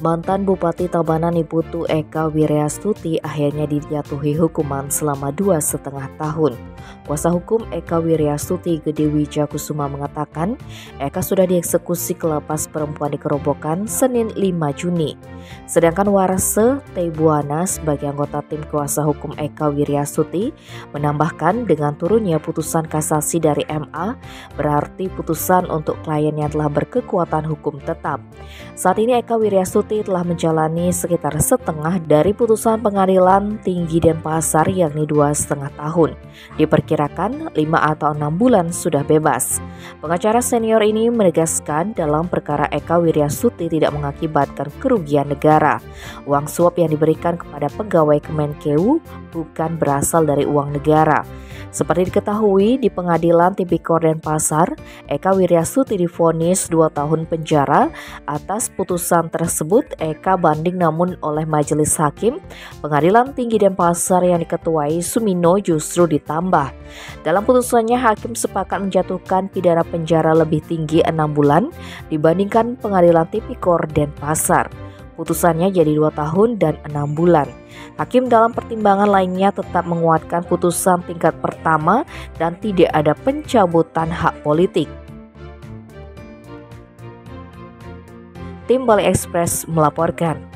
Mantan Bupati Tabanan Niputu Eka Wiryastuti akhirnya dijatuhi hukuman selama 2,5 tahun. Kuasa hukum Eka Wiryastuti Gede Wijakusuma mengatakan Eka sudah dieksekusi ke lapas perempuan di Kerobokan Senin 5 Juni. Sedangkan Warse Teibuana sebagai anggota tim kuasa hukum Eka Wiryastuti menambahkan dengan turunnya putusan kasasi dari MA berarti putusan untuk kliennya telah berkekuatan hukum tetap. Saat ini Eka Wiryastuti telah menjalani sekitar setengah dari putusan pengadilan tinggi Denpasar yakni 2,5 tahun. Diperkirakan 5 atau 6 bulan sudah bebas. Pengacara senior ini menegaskan dalam perkara Eka Wiryastuti tidak mengakibatkan kerugian negara. Uang suap yang diberikan kepada pegawai Kemenkeu bukan berasal dari uang negara. Seperti diketahui di pengadilan Tipikor Denpasar, Eka Wiryastuti divonis 2 tahun penjara. Atas putusan tersebut Eka banding namun oleh majelis hakim Pengadilan Tinggi Denpasar yang diketuai Sumino justru ditambah. Dalam putusannya hakim sepakat menjatuhkan pidana penjara lebih tinggi 6 bulan dibandingkan Pengadilan Tipikor Denpasar. Putusannya jadi 2 tahun dan 6 bulan. Hakim dalam pertimbangan lainnya tetap menguatkan putusan tingkat pertama dan tidak ada pencabutan hak politik. Tim Bali Express melaporkan.